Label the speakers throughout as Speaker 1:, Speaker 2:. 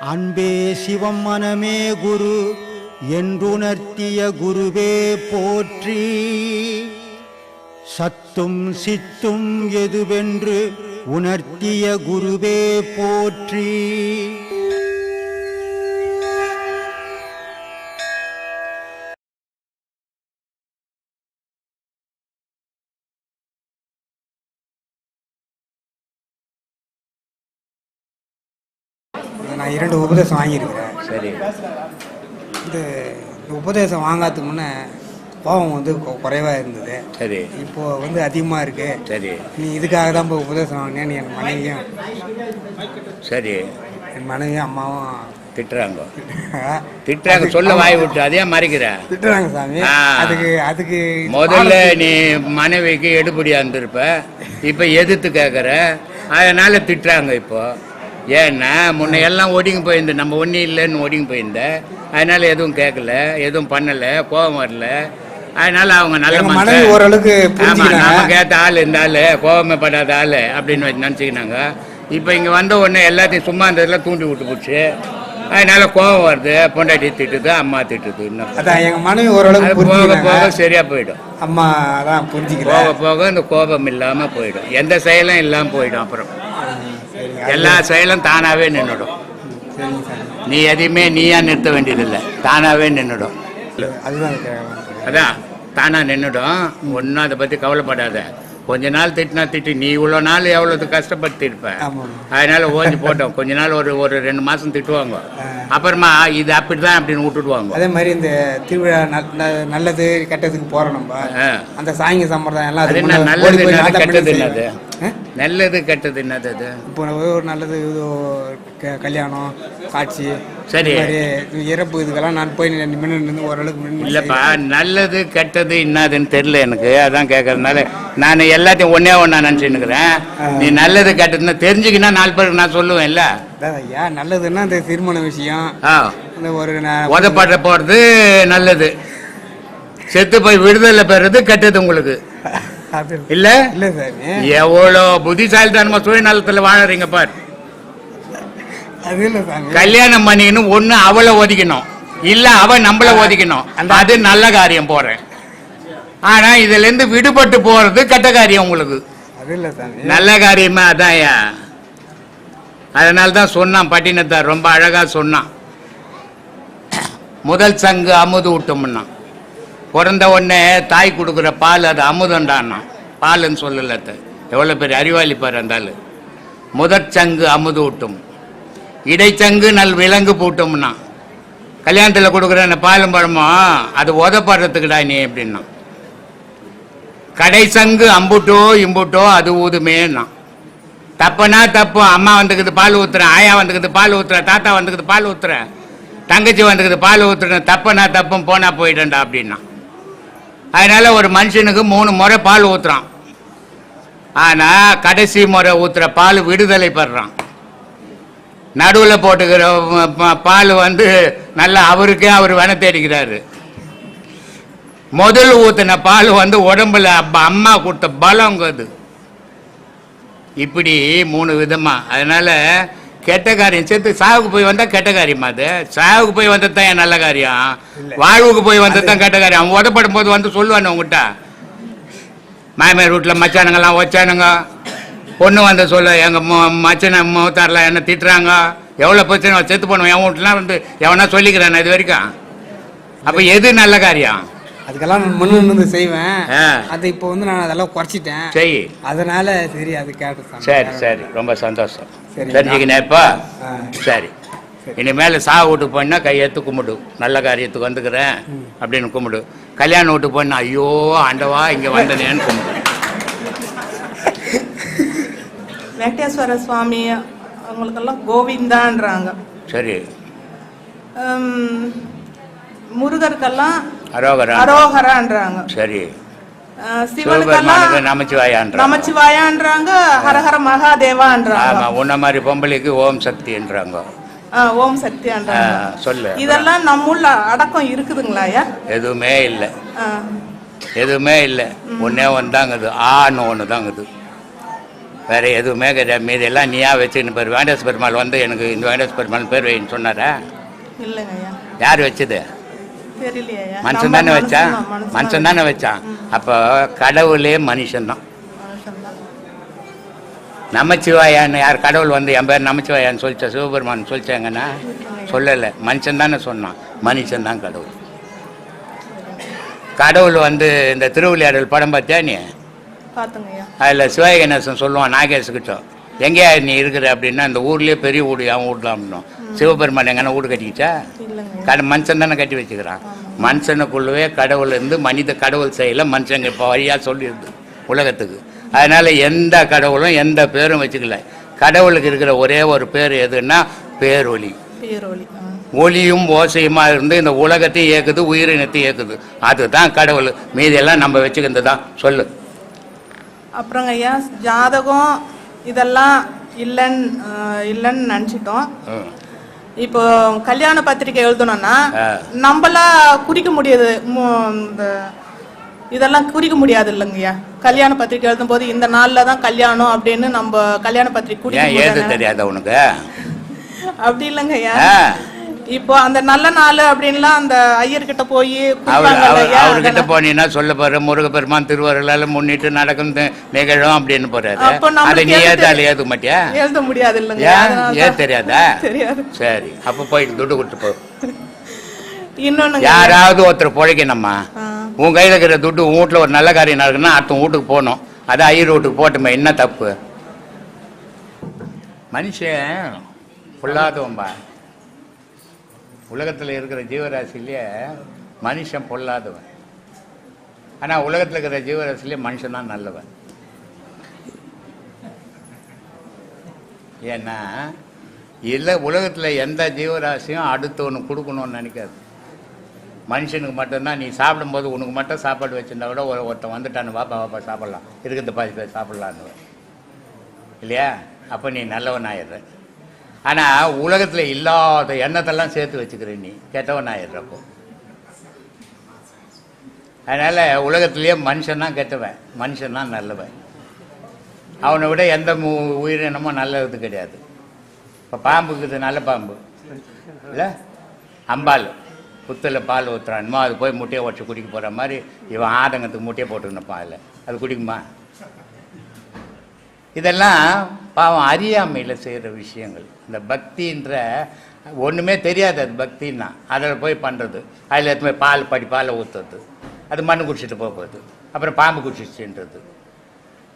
Speaker 1: அன்பே சிவம் மனமே குரு என்றுணர்த்திய குருவே போற்றி. சத்தும் சித்தும் எதுவென்று உணர்த்திய குருவே போற்றி.
Speaker 2: நான் 2 உபதேசம் வாங்கியிருக்கிறேன்.
Speaker 3: சரி.
Speaker 2: இந்த உபதேசம் வாங்காததுக்கு முன்னே கோபம் வந்து குறைவாக இருந்தது.
Speaker 3: சரி.
Speaker 2: இப்போது வந்து அதிகமாக இருக்குது.
Speaker 3: சரி.
Speaker 2: நீ இதுக்காக தான் இப்போ உபதேசம் வாங்கினேன்னு என் மனைவியும்
Speaker 3: சரி
Speaker 2: என் மனைவியும் அம்மாவும்
Speaker 3: திட்டுறாங்க. சொல்ல வாய் விட்டு அதே மறைக்கிற
Speaker 2: திட்டுறாங்க சாமி. அதுக்கு
Speaker 3: முதல்ல நீ மனைவிக்கு எடுபடியா இருந்திருப்ப, இப்போ எதிர்த்து கேட்குற, அதனால திட்டுறாங்க. இப்போ ஏன்னா முன்ன எல்லாம் ஒடுங்கி போயிருந்த, நம்ம ஒன்றும் இல்லைன்னு ஒடுங்கி போயிருந்த, அதனால எதுவும் கேட்கல, எதுவும் பண்ணலை, கோபம் வரல. அதனால அவங்க நல்ல மனசு
Speaker 2: ஓரளவுக்கு
Speaker 3: நம்ம கேட்ட ஆள் இந்த ஆள் கோபமே படாத ஆள் அப்படின்னு நினச்சிக்கினாங்க. இப்போ இங்கே வந்த உடனே எல்லாத்தையும் சும்மா இருந்ததெல்லாம் தூண்டி விட்டு போச்சு. அதனால கோபம் வருது, பொண்டாட்டி திட்டுது, அம்மா திட்டுது.
Speaker 2: எங்கள் மனைவி ஓரளவுக்கு
Speaker 3: போக போக சரியா போயிடும்.
Speaker 2: அம்மா தான் புரிஞ்சுக்க
Speaker 3: போக போக இந்த கோபம் இல்லாமல் போயிடும், எந்த செயலும் இல்லாமல் போயிடும். அப்புறம் எல்லா செயலும் தானாகவே நின்றுடும். நீ எதையுமே நீயா நிறுத்த வேண்டியதில்லை, தானாகவே நின்றுடும். அதான் தானா நின்றுடும். ஒன்றும் அதை பற்றி கவலைப்படாத. கொஞ்ச நாள் திட்டினா திட்டி, நீ இவ்வளோ நாள் எவ்வளோது கஷ்டப்பட்டுருப்ப, அதனால ஓஞ்சி போட்டோம். கொஞ்ச நாள் ஒரு 2 மாதம் திட்டுவாங்க, அப்புறமா இது அப்படிதான் அப்படின்னு விட்டுடுவாங்க.
Speaker 2: அதே மாதிரி இந்த திருவிழா நல்லது கெட்டதுக்கு போகிறோம் நம்ம, அந்த சாயங்க சம்பிரதாயம் எல்லாம்
Speaker 3: நல்லது கெட்டது என்னது, நல்லது கெட்டது என்னது? அது
Speaker 2: இப்போ ஒரு நல்லது கல்யாணம் காட்சி,
Speaker 3: சரி,
Speaker 2: இறப்பு, இதுக்கெல்லாம் நான் போய் நின்று ஓரளவுக்கு
Speaker 3: இல்லைப்பா. நல்லது கெட்டது என்னதுன்னு தெரியல எனக்கு, அதான் கேட்கறதுனால நான் எல்லாத்தையும் ஒன்றா நினச்சின்னுக்கிறேன். நீ நல்லது கெட்டதுன்னா தெரிஞ்சுக்கினா 4 பேருக்கு நான் சொல்லுவேன். இல்லை
Speaker 2: ஐயா, நல்லதுன்னா இந்த திருமண விஷயம், இந்த ஒரு
Speaker 3: உதப்பட போகிறது நல்லது, செத்து போய் விடுதலை பெறது கெட்டது உங்களுக்கு. இல்ல
Speaker 2: இல்ல சார்,
Speaker 3: எவ்வளோ புத்திசாலித்தனமா சுயநலத்துல வாழறீங்க பார். கல்யாணம் பண்ணிக்கணும், ஒண்ணு அவளை ஒதுக்கணும், இல்ல அவ நம்மள ஒதுக்கணும், அது நல்ல காரியம் போறேன். ஆனா இதுல இருந்து விடுபட்டு போறது கெட்ட காரியம் உங்களுக்கு. நல்ல காரியமா அதான். அதனால்தான் சொன்னான் பட்டினத்தார், ரொம்ப அழகா சொன்னான். முதல் சங்கு அமுது ஊட்டம்னா, பிறந்த உடனே தாய் கொடுக்குற பால் அது அமுதண்டான்னா, பால்ன்னு சொல்லல. எவ்வளோ பெரிய அறிவாளி பாரு அந்த ஆள். முதற் சங்கு அமுது ஊட்டும், இடைச்சங்கு நல் விலங்கு பூட்டும்னா, கல்யாணத்தில் கொடுக்குற அந்த பாலும் பழமோ அது உதப்படுறதுக்குடா நீ எப்படின்னா. கடை சங்கு அம்புட்டோ இம்புட்டோ அது ஊதுமேன்னா, தப்புனா தப்பு. அம்மா வந்துக்குது பால் ஊத்துறேன், ஆயா வந்துக்குது பால் ஊத்துறேன், தாத்தா வந்துக்குது பால் ஊத்துறேன், தங்கச்சி வந்துக்குது பால் ஊத்துறேன், தப்புனா தப்பும் போனா போயிட்டேன்டா அப்படின்னா. அதனால ஒரு மனுஷனுக்கு 3 முறை பால் ஊத்துறான், ஆனா கடைசி முறை ஊத்துற பால் விடுதலை பெறான். நடுவில் போட்டுக்கிற பால் வந்து நல்லா அவருக்கே அவர் வேண தேடிக்கிறாரு. முதல் ஊத்தின பால் வந்து உடம்புல அம்மா கொடுத்த பலம் அது. இப்படி 3 விதமா. அதனால கெட்ட காரியம் சேர்த்து சாவுக்கு போய் வந்தா கெட்ட காரியமா? அது சாவுக்கு போய் வந்தது தான் என் நல்ல காரியம், வாழ்வுக்கு போய் வந்தது தான் கெட்ட காரியம். அவன் உதப்படும் போது வந்து சொல்லுவானு உங்ககிட்ட, மாமியார் வீட்டில் மச்சானுங்கெல்லாம் வச்சானுங்க, பொண்ணு வந்து சொல்ல எங்க மச்சனை மூத்தாரில் என்ன திட்டுறாங்க, எவ்வளோ பிரச்சனை செத்து போனோம் என் வீட்டுலாம் வந்து எவனா சொல்லிக்கிறேன் இது வரைக்கும். அப்போ எது நல்ல காரியம்?
Speaker 2: அதுக்கெல்லாம் நான் முன்னு செய்வேன். அது இப்போ வந்து நான் அதெல்லாம் குறைச்சிட்டேன்.
Speaker 3: சரி,
Speaker 2: அதனால சரி அது கேட்டு.
Speaker 3: சரி சரி, ரொம்ப சந்தோஷம். தெரிஞ்சுக்கினேப்பா. சரி, இனிமேல் சாவு வீட்டுக்கு போனா கையெழுத்து கும்பிடு, நல்ல காரியத்துக்கு வந்துக்கிறேன் அப்படின்னு கும்பிடு. கல்யாணம் வீட்டுக்கு போனா ஐயோ ஆண்டவா இங்கே வந்தனேன்னு கும்பிடு.
Speaker 4: வெங்கடேஸ்வர சுவாமி அவங்களுக்கெல்லாம் கோவிந்தான்றாங்க.
Speaker 3: சரி.
Speaker 4: முருகருக்கெல்லாம்
Speaker 3: அரோகரா
Speaker 4: அரோகரான்றாங்க.
Speaker 3: சரி.
Speaker 4: சிவனுக்கெல்லாம் நமச்சிவாயான்றாங்க, ஹரஹர மகாதேவான்றாங்க.
Speaker 3: ஆமா, உன்ன மாதிரி பொம்பளைக்கு ஓம் சக்தின்றாங்க.
Speaker 4: ஓம் சக்தின்றாங்க.
Speaker 3: சொல்லு,
Speaker 4: இதெல்லாம் நம்முள்ள அடக்கம் இருக்குதுங்களாயா?
Speaker 3: எதுவுமே இல்லை, எதுவுமே இல்லை. ஒன்னே ஒன்றாங்குது, ஆன்னு ஒன்று தாங்குது. வேற எதுவுமே கிடையாது. மீதி எல்லாம் நீயா வச்சுன்னு பேர் வேண்டேஸ் பெருமாள் வந்து எனக்கு இந்த வேண்டேஸ் பெருமாள் பேர் வைன்னு சொன்னாரா?
Speaker 4: இல்லைங்க ஐயா.
Speaker 3: யார் வச்சது?
Speaker 4: தெரியலையா ஐயா.
Speaker 3: மனுஷன் தானே வச்சான். மனுஷன் தானே வச்சான். அப்போ கடவுளே மனுஷன்தான். நமச்சிவாயான்னு யார் கடவுள் வந்து என் பேர் நமச்சிவாயான்னு சொல்லிச்சா? சிவபெருமான் சொல்லிச்சாங்கன்னா சொல்லலை. மனுஷன் தானே சொன்னான். மனுஷன் தான் கடவுள். கடவுள் வந்து இந்த திருவிளையாடல் படம் பார்த்தியா நீ? அதில் சிவாஜி கணேசன் சொல்லுவான் நாகேஷ்கிட்ட, எங்கேயா நீ இருக்கிற அப்படின்னா இந்த ஊர்லேயே பெரிய வீடு அவன் வீட்லாம் அப்படின்னும். சிவபெருமான் எங்கன்னா வீடு கட்டிக்கிச்சா? மனுஷன் தானே கட்டி வச்சுக்கிறான். மனுஷனுக்குள்ளவே கடவுள் இருந்து மனித கடவுள் செயல மனுஷங்க இப்போ வழியாக சொல்லிடுது உலகத்துக்கு. அதனால் எந்த கடவுளும் எந்த பேரும் வச்சுக்கல. கடவுளுக்கு இருக்கிற ஒரே ஒரு பேர் எதுன்னா பேரொலி. ஒளியும் ஓசையுமா இருந்து இந்த உலகத்தையும் இயக்குது, உயிரினத்தையும் இயக்குது. அதுதான் கடவுள். மீதியெல்லாம் நம்ம வச்சுக்கிறது தான். சொல்லு.
Speaker 4: அப்புறங்க ஐயா, ஜாதகம் இதெல்லாம் இல்லைன்னு நினச்சிட்டோம். இப்போ கல்யாண பத்திரிக்கை எழுதணும்னா நம்மளா குறிக்க முடியாது. இதெல்லாம் குறிக்க முடியாது இல்லைங்கய்யா. கல்யாண பத்திரிக்கை எழுதும் போது இந்த நாள்ல தான் கல்யாணம் அப்படின்னு நம்ம கல்யாண பத்திரிக்கை
Speaker 3: எழுத தெரியாத உனக்கு?
Speaker 4: அப்படி இல்லைங்கய்யா. இப்போ அந்த நல்ல நாள் அப்படின்லாம் அந்த ஐயர்கிட்ட போய்
Speaker 3: அவர்கிட்ட போனீங்கன்னா சொல்ல போற முருகப்பெருமான் திருவருளால முன்னிட்டு நடக்கும் நிகழும் அப்படின்னு போறாரு. அதை நீ ஏத மாட்டியா?
Speaker 4: எழுத முடியாது இல்லைங்க.
Speaker 3: ஏன் தெரியாதா?
Speaker 4: தெரியாது.
Speaker 3: சரி, அப்ப போயிட்டு துட்டு கொடுத்து போ.
Speaker 4: இன்னொன்னு,
Speaker 3: யாராவது ஒருத்தர் பொழைக்கணும்மா. உன் கையில இருக்கிற துட்டு உன் வீட்டுல ஒரு நல்ல காரியம் நடக்குன்னா அடுத்த வீட்டுக்கு போகணும். அது ஐயர் வீட்டுக்கு போட்டுமே, என்ன தப்பு? மனுஷன் பொல்லாதவன்பா. உலகத்தில் இருக்கிற ஜீவராசிலேயே மனுஷன் பொல்லாதவன். ஆனால் உலகத்தில் இருக்கிற ஜீவராசிலேயே மனுஷன் தான் நல்லவன். ஏன்னா இல்லை, உலகத்தில் எந்த ஜீவராசியும் அடுத்தவனுக்கு கொடுக்கணும்னு நினைக்காது. மனுஷனுக்கு மட்டும்தான். நீ சாப்பிடும்போது உனக்கு மட்டும் சாப்பாடு வச்சுருந்தா கூட ஒருத்தன் வந்துட்டான்னு வாப்பா வாப்பா சாப்பிட்லாம், இருக்கிறத பாதி பேர் சாப்பிட்லான்னு இல்லையா? அப்போ நீ நல்லவன் ஆயிடுற. ஆனால் உலகத்தில் இல்லாத எண்ணத்தெல்லாம் சேர்த்து வச்சுக்கிற நீ கெட்டவன் ஆயிடுறப்போ. அதனால் உலகத்திலேயே மனுஷன் தான் கெட்டவன், மனுஷன் தான் நல்லவன். அவனை விட எந்த உயிரினமும் நல்லது கிடையாது. இப்போ பாம்புக்குது நல்ல பாம்பு இல்லை, அம்பாள் புத்தில் பால் ஊற்றுறான்மா, அது போய் முட்டையை உடச்சி குடிக்க போகிற மாதிரி இவன் ஆதங்கத்துக்கு முட்டையை போட்டுக்கணுப்பா. இல்லை, அது குடிக்குமா? இதெல்லாம் பாவம் அறியாமையில் செய்கிற விஷயங்கள். இந்த பக்தின்ற ஒன்றுமே தெரியாது. அது பக்தின்னா அதில் போய் பண்ணுறது. அதில் எடுத்து போய் பாலை ஊற்றுறது, அது மண்ணு குடிச்சிட்டு போகிறது, அப்புறம் பாம்பு குடிச்சிச்சுன்றது.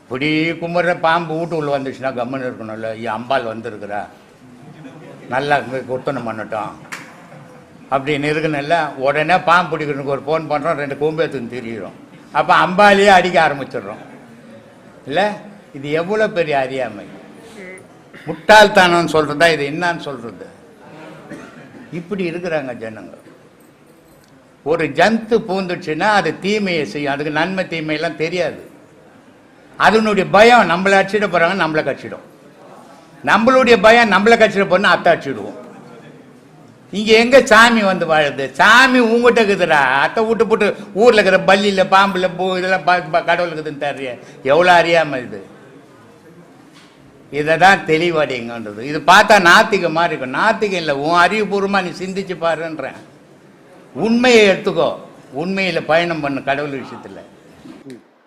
Speaker 3: இப்படி கும்பிட்ற பாம்பு வீட்டுக்குள்ளே வந்துச்சுன்னா கம்மன் இருக்கணும்ல. அம்பாள் வந்துருக்குறா, நல்லா குத்தனம் பண்ணட்டும் அப்படின்னு இருக்கணும்ல. உடனே பாம்பு பிடிக்கிறதுக்கு ஒரு ஃபோன் பண்ணுறோம், 2 கூம்பேத்துன்னு தெரியிறோம். அப்போ அம்பாலேயே அடிக்க ஆரம்பிச்சிடுறோம் இல்லை? இது எவ்வளோ பெரிய அறியாமை, முட்டாள்தானு சொல்கிறதா இது என்னான்னு சொல்கிறது? இப்படி இருக்கிறாங்க ஜனங்க. ஒரு ஜந்து பூந்துச்சுன்னா அது தீமையை செய்யும், அதுக்கு நன்மை தீமையெல்லாம் தெரியாது. அதனுடைய பயம் நம்மளை அடிச்சிட போகிறாங்க, நம்மளை கடிச்சிடும். நம்மளுடைய பயம் நம்மளை கடிச்சிட போனால் அத்தை அடிச்சிடுவோம். இங்கே எங்கே சாமி வந்து வாழுது? சாமி உங்ககிட்ட இருக்குதுடா. அத்தை விட்டு போட்டு ஊரில் இருக்கிற பள்ளியில் பாம்பில் இதெல்லாம் கடவுள் இருக்குதுன்னு தர்றிய. எவ்வளோ அறியாமல் இது. இதை தான் தெளிவடைங்கன்றது. இது பார்த்தா நாத்திகமாக இருக்கும். நாத்திகம் இல்லை, உன் அறிவுபூர்வமாக நீ சிந்திச்சு பாருன்றேன். உண்மையை எடுத்துக்கோ, உண்மையில் பயணம் பண்ணு கடவுள் விஷயத்தில்.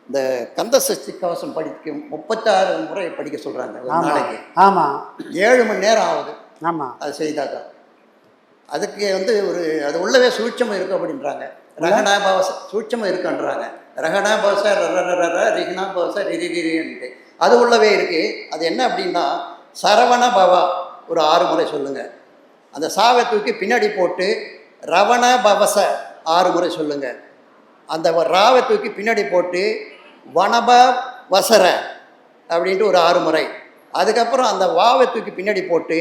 Speaker 5: இந்த கந்த சஷ்டி கவசம் படிக்க 36 முறை படிக்க சொல்கிறாங்க ஒரு நாளைக்கு.
Speaker 2: ஆமாம்,
Speaker 5: 7 மணி நேரம் ஆகுது.
Speaker 2: ஆமாம்,
Speaker 5: அது செய்தாக்கா அதுக்கு ஒரு அது உள்ளவே சூட்சமாக இருக்கும் அப்படின்றாங்க. ரகனா பவச சூட்சமாக இருக்குன்றாங்க. ரகனா பவச ரிகனா பவச ரிரிரின்ட்டு அது உள்ளவே இருக்குது. அது என்ன அப்படின்னா சரவண பவா ஒரு 6 முறை சொல்லுங்கள். அந்த சாவை தூக்கி பின்னாடி போட்டு ரவண பவச 6 முறை சொல்லுங்கள். அந்த ராவை தூக்கி பின்னாடி போட்டு வனப வசர அப்படின்ட்டு ஒரு 6 முறை. அதுக்கப்புறம் அந்த வாவை தூக்கி பின்னாடி போட்டு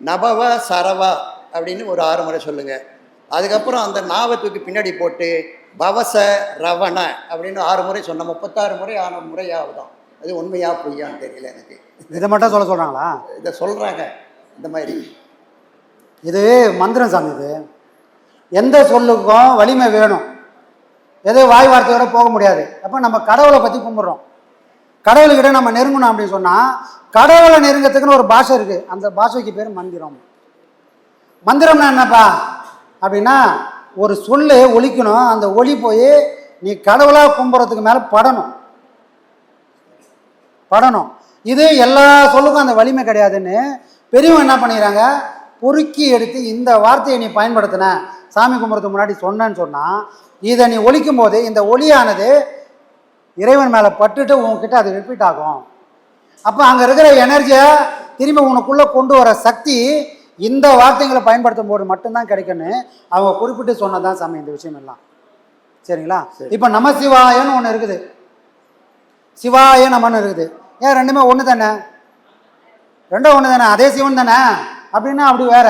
Speaker 5: நபவ சரவா அப்படின்னு ஒரு 6 முறை சொல்லுங்கள். அதுக்கப்புறம் அந்த நாவை தூக்கி பின்னாடி போட்டு பவச ரவண அப்படின்னு 6 முறை சொன்ன 36 முறை 6 முறை ஆகுதான். அது உண்மையா பொய்யான்னு தெரியல எனக்கு.
Speaker 2: இதை மட்டும் சொல்கிறாங்களா?
Speaker 5: இதை சொல்கிறாங்க இந்த மாதிரி.
Speaker 2: இது மந்திரம் சாமி. இது எந்த சொல்லுக்கும் வலிமை வேணும், எதோ வாய் வார்த்தையோட போக முடியாது. அப்போ நம்ம கடவுளை பற்றி கும்பிட்றோம்.
Speaker 6: கடவுள்கிட்ட நம்ம நெருங்கணும் அப்படின்னு சொன்னால் கடவுளை நெருங்கத்துக்குன்னு ஒரு பாஷை இருக்குது. அந்த பாஷைக்கு பேர் மந்திரம். மந்திரம்னா என்னப்பா அப்படின்னா ஒரு சொல்லு ஒலிக்கணும், அந்த ஒலி போய் நீ கடவுளாக கும்புறதுக்கு மேலே படணும். இது எல்லா சொல்லுக்கும் அந்த வலிமை கிடையாதுன்னு பெரியவங்க என்ன பண்ணிடுறாங்க, பொறுக்கி எடுத்து இந்த வார்த்தையை நீ பயன்படுத்தின சாமி கும்புறதுக்கு முன்னாடி சொன்னேன்னு சொன்னால் இதை நீ ஒலிக்கும் போது இந்த ஒலியானது இறைவன் மேலே பட்டுட்டு உங்ககிட்ட அது ரிப்பீட் ஆகும். அப்போ அங்கே இருக்கிற எனர்ஜியை திரும்பி உனக்குள்ளே கொண்டு வர சக்தி இந்த வார்த்தைகளை பயன்படுத்தும் போது மட்டும்தான் கிடைக்குன்னு அவங்க குறிப்பிட்டு சொன்னதான் சாமி இந்த விஷயம் எல்லாம். சரிங்களா? இப்போ நம சிவாயன்னு ஒன்று இருக்குது, சிவாய நமன்னு இருக்குது. ஏன் ரெண்டுமே ஒன்று தானே? ரெண்டும் ஒன்று தானே, அதே சிவன் தானே அப்படின்னா அப்படி வேற.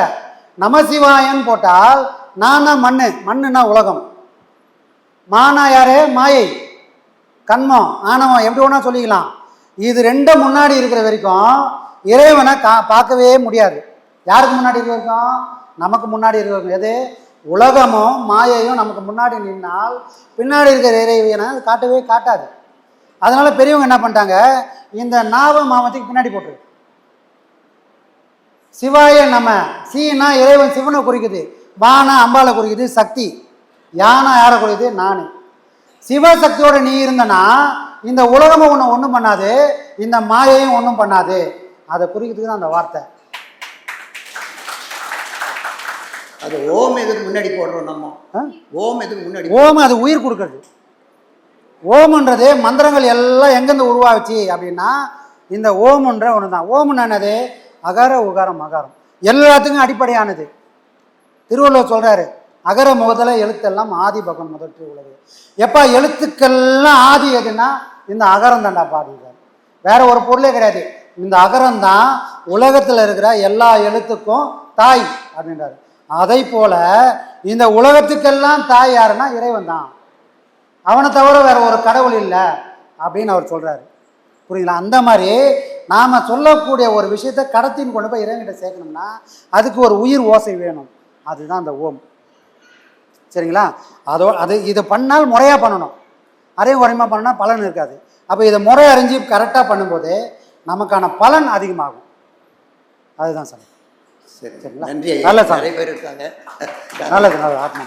Speaker 6: நம சிவாயன்னு போட்டால் நானா மண்ணுன்னா உலகம், மானா யாரு? மாயை, கண்மம், ஆணவம், எப்படி ஒன்றா சொல்லிக்கலாம். இது ரெண்டும் முன்னாடி இருக்கிற வரைக்கும் இறைவனை பார்க்கவே முடியாது. யாருக்கு முன்னாடி இருக்க வரைக்கும்? நமக்கு முன்னாடி இருக்க. எது? உலகமும் மாயையும் நமக்கு முன்னாடி நின்னால் பின்னாடி இருக்கிற இறைவனை காட்டவே காட்டாது. அதனால பெரியவங்க என்ன பண்ணிட்டாங்க, இந்த நாவ மாமத்துக்கு பின்னாடி போட்டுரு. சிவாய நம, சீனா இறைவன் சிவனை குறிக்குது, வானா அம்பாலை குறிக்குது, சக்தி யானா யாரை குறிக்குது? நான். சிவசக்தியோட நீ இருந்தனா இந்த உலகமும் உன்னை ஒன்றும் பண்ணாது, இந்த மாயையும் ஒன்றும் பண்ணாது. அதை குறிக்கிறதுக்கு தான் அந்த வார்த்தை.
Speaker 5: அது ஓம் எதுக்கு முன்னாடி போடுறோம் நம்ம? ஓம் எதுக்கு முன்னாடி?
Speaker 6: ஓம் அது உயிர் கொடுக்கறது. ஓம்ன்றது மந்திரங்கள் எல்லாம் எங்கேருந்து உருவாச்சு அப்படின்னா இந்த ஓம்ன்ற ஒன்று தான். ஓம்னு என்னது? அகர உகாரம் மகாரம், எல்லாத்துக்கும் அடிப்படையானது. திருவள்ளுவர் சொல்றாரு, அகர முதல எழுத்தெல்லாம் ஆதி பகவன் முதற்று உள்ளது. எப்பா எழுத்துக்கள்லாம் ஆதி எதுன்னா இந்த அகரம் தாண்டா பாடுகிறார், வேற ஒரு பொருளே கிடையாது. இந்த அகரம் தான் உலகத்தில் இருக்கிற எல்லா எழுத்துக்கும் தாய் அப்படின்றாரு. அதை போல இந்த உலகத்துக்கெல்லாம் தாய் யாருன்னா இறைவன் தான், அவனை தவிர வேற ஒரு கடவுள் இல்லை அப்படின்னு அவர் சொல்றாரு. புரியுங்களா? அந்த மாதிரி நாம் சொல்லக்கூடிய ஒரு விஷயத்தை கடத்தின்னு கொண்டு போய் இறைவன்கிட்ட சேர்க்கணும்னா அதுக்கு ஒரு உயிர் ஓசை வேணும். அதுதான் அந்த ஓம். சரிங்களா? இதை பண்ணால் முறையாக பண்ணணும், அரையும் குறையமாக பண்ணா பலன் இருக்காது. அப்போ இதை முறை அறிஞ்சு கரெக்டாக பண்ணும்போது நமக்கான பலன் அதிகமாகும். அதுதான் சார்.
Speaker 5: சரிங்களா? நன்றி.
Speaker 6: நல்ல சார்,
Speaker 5: நிறைய பேர் இருக்காங்க.
Speaker 6: நல்லது, நல்லது. ஆத்மா